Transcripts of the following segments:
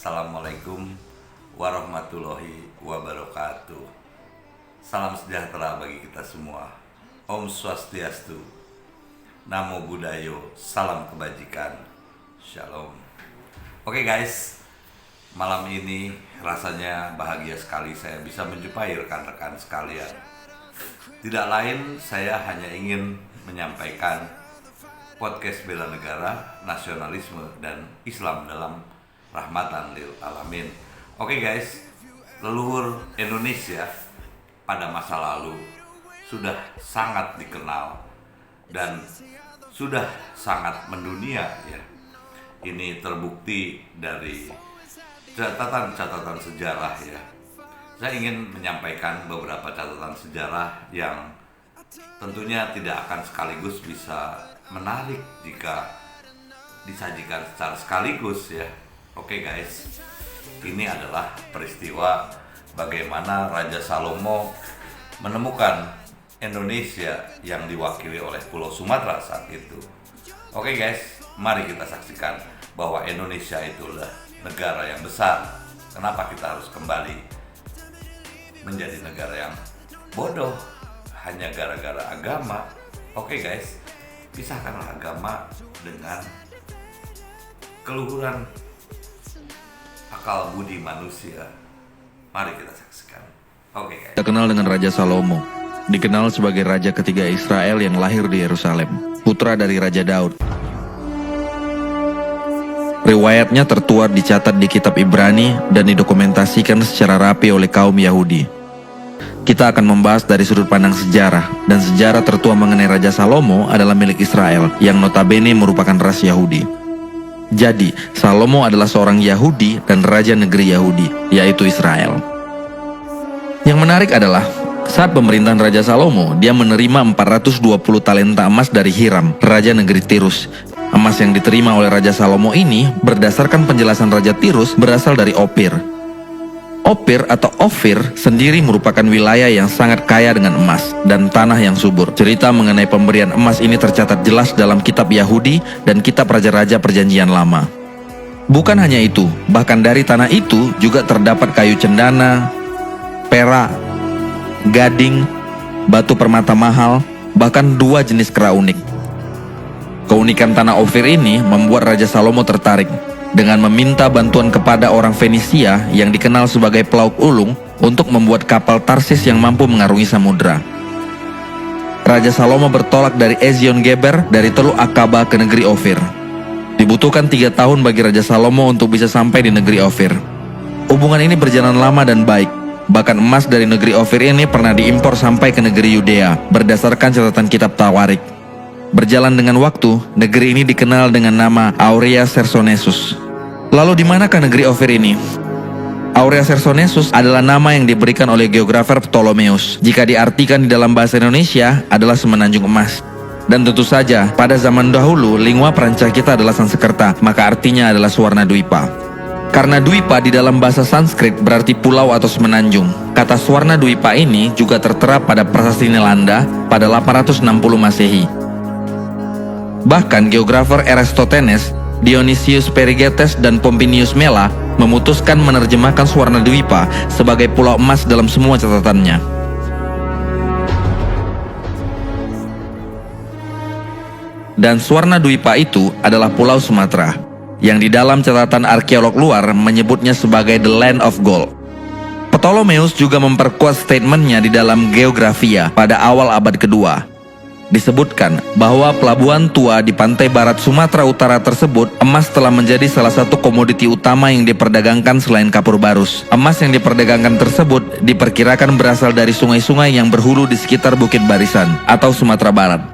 Assalamualaikum warahmatullahi wabarakatuh. Salam sejahtera bagi kita semua. Om Swastiastu, Namo Buddhayo, salam kebajikan, Shalom. Oke guys, malam ini rasanya bahagia sekali saya bisa menjumpai rekan-rekan sekalian. Tidak lain, saya hanya ingin menyampaikan podcast bela negara, nasionalisme, dan Islam dalam rahmatan lil alamin. Oke guys, leluhur Indonesia pada masa lalu sudah sangat dikenal dan sudah sangat mendunia ya. Ini terbukti dari catatan-catatan sejarah ya. Saya ingin menyampaikan beberapa catatan sejarah yang tentunya tidak akan sekaligus bisa menarik jika disajikan secara sekaligus ya. Oke guys, ini adalah peristiwa bagaimana Raja Salomo menemukan Indonesia yang diwakili oleh Pulau Sumatera saat itu. Oke guys, mari kita saksikan bahwa Indonesia itulah negara yang besar. Kenapa kita harus kembali menjadi negara yang bodoh hanya gara-gara agama? Oke guys, pisahkanlah agama dengan keluhuran akal budi manusia. Mari kita saksikan. Oke guys. Kita kenal dengan Raja Salomo. Dikenal sebagai raja ketiga Israel yang lahir di Yerusalem, putra dari Raja Daud. Riwayatnya tertuar dicatat di kitab Ibrani dan didokumentasikan secara rapi oleh kaum Yahudi. Kita akan membahas dari sudut pandang sejarah, dan sejarah tertua mengenai Raja Salomo adalah milik Israel yang notabene merupakan ras Yahudi. Jadi, Salomo adalah seorang Yahudi dan raja negeri Yahudi, yaitu Israel. Yang menarik adalah, saat pemerintahan Raja Salomo, dia menerima 420 talenta emas dari Hiram, raja negeri Tirus. Emas yang diterima oleh Raja Salomo ini, berdasarkan penjelasan Raja Tirus, berasal dari Opir. Opir atau Ofir sendiri merupakan wilayah yang sangat kaya dengan emas dan tanah yang subur. Cerita mengenai pemberian emas ini tercatat jelas dalam kitab Yahudi dan kitab Raja-Raja Perjanjian Lama. Bukan hanya itu, bahkan dari tanah itu juga terdapat kayu cendana, perak, gading, batu permata mahal, bahkan 2 jenis kera unik. Keunikan tanah Ofir ini membuat Raja Salomo tertarik dengan meminta bantuan kepada orang Fenisia yang dikenal sebagai pelaut ulung untuk membuat kapal Tarsis yang mampu mengarungi samudra. Raja Salomo bertolak dari Ezion Geber dari Teluk Akaba ke negeri Ofir. Dibutuhkan 3 tahun bagi Raja Salomo untuk bisa sampai di negeri Ofir. Hubungan ini berjalan lama dan baik. Bahkan emas dari negeri Ofir ini pernah diimpor sampai ke negeri Yudea berdasarkan catatan kitab Tawarik. Berjalan dengan waktu, negeri ini dikenal dengan nama Aurea Chersonesus. Lalu di manakah negeri Ofir ini? Aurea Chersonesus adalah nama yang diberikan oleh geografer Ptolemeus. Jika diartikan di dalam bahasa Indonesia adalah semenanjung emas. Dan tentu saja, pada zaman dahulu, lingua peranca kita adalah Sanskerta, maka artinya adalah Swarna Dwipa. Karena Dwipa di dalam bahasa Sanskrit berarti pulau atau semenanjung. Kata Swarna Dwipa ini juga tertera pada prasasti Nelanda pada 860 Masehi. Bahkan geografer Eratosthenes, Dionysius Perigetes, dan Pomponius Mela memutuskan menerjemahkan Swarna Dwipa sebagai pulau emas dalam semua catatannya. Dan Swarna Dwipa itu adalah Pulau Sumatera, yang di dalam catatan arkeolog luar menyebutnya sebagai The Land of Gold. Ptolemeus juga memperkuat statementnya di dalam Geografia pada awal abad kedua. Disebutkan bahwa pelabuhan tua di pantai barat Sumatera Utara tersebut, emas telah menjadi salah satu komoditi utama yang diperdagangkan selain kapur barus. Emas yang diperdagangkan tersebut diperkirakan berasal dari sungai-sungai yang berhulu di sekitar Bukit Barisan atau Sumatera Barat.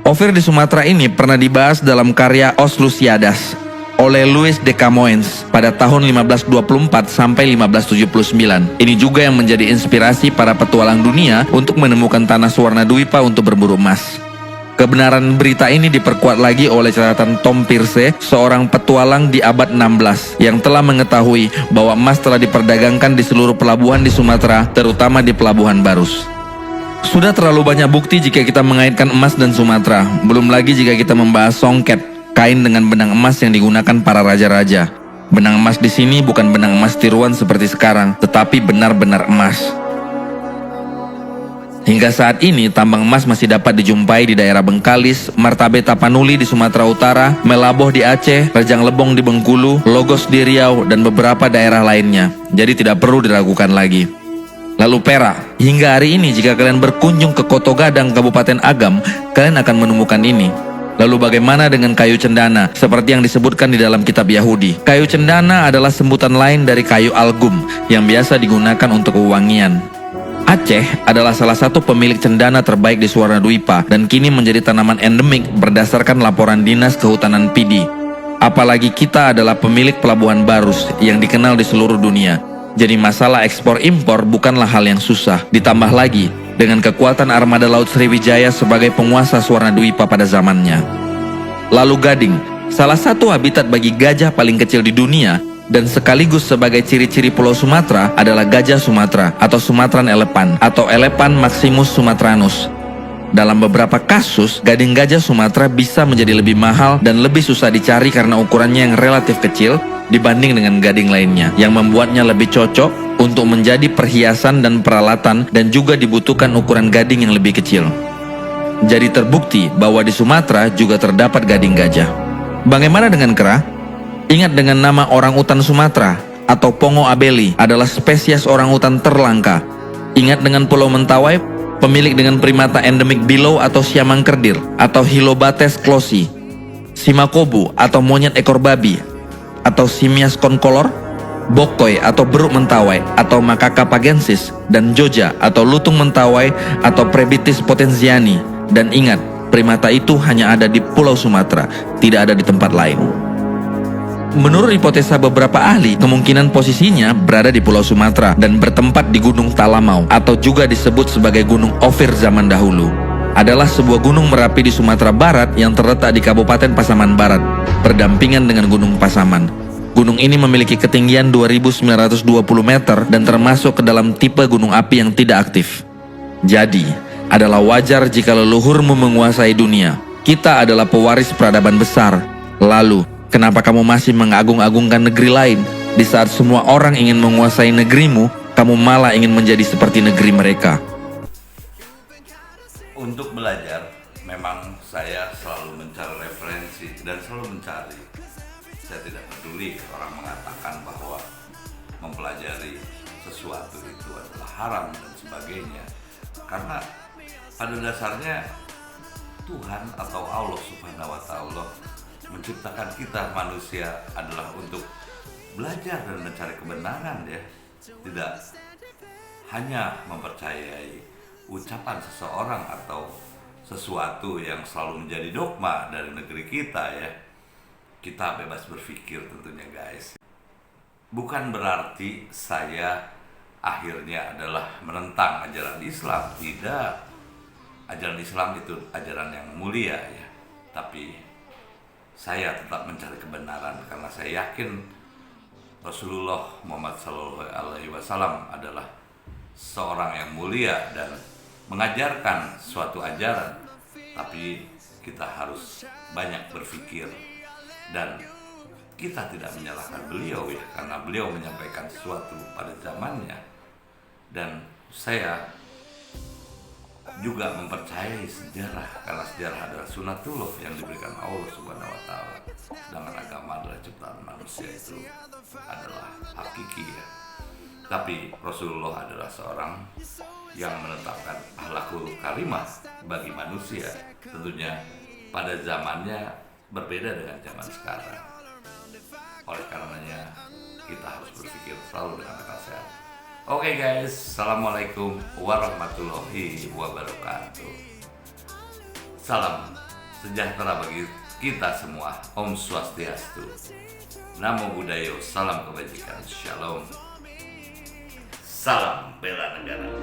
Ofir di Sumatera ini pernah dibahas dalam karya Os Lusiadas oleh Louis de Camoens pada tahun 1524 sampai 1579. Ini juga yang menjadi inspirasi para petualang dunia untuk menemukan tanah Swarna Dwipa untuk berburu emas. Kebenaran berita ini diperkuat lagi oleh catatan Tom Pierce, seorang petualang di abad 16 yang telah mengetahui bahwa emas telah diperdagangkan di seluruh pelabuhan di Sumatera, terutama di Pelabuhan Barus. Sudah terlalu banyak bukti jika kita mengaitkan emas dan Sumatera, belum lagi jika kita membahas songket, kain dengan benang emas yang digunakan para raja-raja. Benang emas di sini bukan benang emas tiruan seperti sekarang, tetapi benar-benar emas. Hingga saat ini, tambang emas masih dapat dijumpai di daerah Bengkalis, Martabe Tapanuli di Sumatera Utara, Melaboh di Aceh, Rejang Lebong di Bengkulu, Logos di Riau, dan beberapa daerah lainnya. Jadi tidak perlu diragukan lagi. Lalu perak. Hingga hari ini jika kalian berkunjung ke Koto Gadang, Kabupaten Agam, kalian akan menemukan ini. Lalu bagaimana dengan kayu cendana, seperti yang disebutkan di dalam kitab Yahudi? Kayu cendana adalah sebutan lain dari kayu algum, yang biasa digunakan untuk wewangian. Aceh adalah salah satu pemilik cendana terbaik di Suwarnadwipa dan kini menjadi tanaman endemik berdasarkan laporan Dinas Kehutanan Pidi. Apalagi kita adalah pemilik Pelabuhan Barus yang dikenal di seluruh dunia. Jadi masalah ekspor impor bukanlah hal yang susah. Ditambah lagi dengan kekuatan armada Laut Sriwijaya sebagai penguasa Suwarnadwipa pada zamannya. Lalu Gading, salah satu habitat bagi gajah paling kecil di dunia dan sekaligus sebagai ciri-ciri Pulau Sumatera adalah gajah Sumatera atau Sumatran elephant atau Elephant maximus sumatranus. Dalam beberapa kasus, gading gajah Sumatera bisa menjadi lebih mahal dan lebih susah dicari karena ukurannya yang relatif kecil dibanding dengan gading lainnya, yang membuatnya lebih cocok untuk menjadi perhiasan dan peralatan dan juga dibutuhkan ukuran gading yang lebih kecil. Jadi terbukti bahwa di Sumatera juga terdapat gading gajah. Bagaimana dengan kera? Ingat dengan nama orangutan Sumatera atau Pongo abeli adalah spesies orangutan terlangka. Ingat dengan Pulau Mentawai, pemilik dengan primata endemik Bilau atau siamang kerdir atau Hilobates closi, Simakobu atau monyet ekor babi atau Simias concolor, Bokoi atau beruk Mentawai atau Macaca pagensis, dan Joja atau lutung Mentawai atau Prebitis potenziani. Dan ingat, primata itu hanya ada di Pulau Sumatera, tidak ada di tempat lain. Menurut hipotesa beberapa ahli, kemungkinan posisinya berada di Pulau Sumatera dan bertempat di Gunung Talamau atau juga disebut sebagai Gunung Ophir zaman dahulu. Adalah sebuah gunung Merapi di Sumatera Barat yang terletak di Kabupaten Pasaman Barat, berdampingan dengan Gunung Pasaman. Gunung ini memiliki ketinggian 2.920 meter dan termasuk ke dalam tipe gunung api yang tidak aktif. Jadi, adalah wajar jika leluhurmu menguasai dunia. Kita adalah pewaris peradaban besar. Lalu, kenapa kamu masih mengagung-agungkan negeri lain? Di saat semua orang ingin menguasai negerimu, kamu malah ingin menjadi seperti negeri mereka. Untuk belajar, memang saya selalu mencari referensi dan selalu mencari. Saya tidak peduli orang mengatakan bahwa mempelajari sesuatu itu adalah haram dan sebagainya. Karena pada dasarnya Tuhan atau Allah Subhanahu wa Ta'ala menciptakan kita manusia adalah untuk belajar dan mencari kebenaran, ya. Tidak hanya mempercayai ucapan seseorang atau sesuatu yang selalu menjadi dogma dari negeri kita, ya. Kita bebas berpikir tentunya, guys. Bukan berarti saya akhirnya adalah menentang ajaran Islam. Tidak. Ajaran Islam itu ajaran yang mulia, ya. Tapi saya tetap mencari kebenaran karena saya yakin Rasulullah Muhammad SAW adalah seorang yang mulia dan mengajarkan suatu ajaran. Tapi kita harus banyak berpikir dan kita tidak menyalahkan beliau, ya, karena beliau menyampaikan sesuatu pada zamannya. Dan saya juga mempercayai sejarah karena sejarah adalah sunatullah yang diberikan Allah Subhanahu wa Ta'ala. Sedangkan agama adalah ciptaan manusia, itu adalah hakiki, ya. Tapi Rasulullah adalah seorang yang menetapkan akhlakul karimah bagi manusia. Tentunya pada zamannya berbeda dengan zaman sekarang. Oleh karenanya kita harus berpikir selalu dengan akal sehat. Oke, guys, assalamualaikum warahmatullahi wabarakatuh. Salam sejahtera bagi kita semua. Om Swastiastu, Namo Buddhaya, salam kebajikan, shalom, salam bela negara.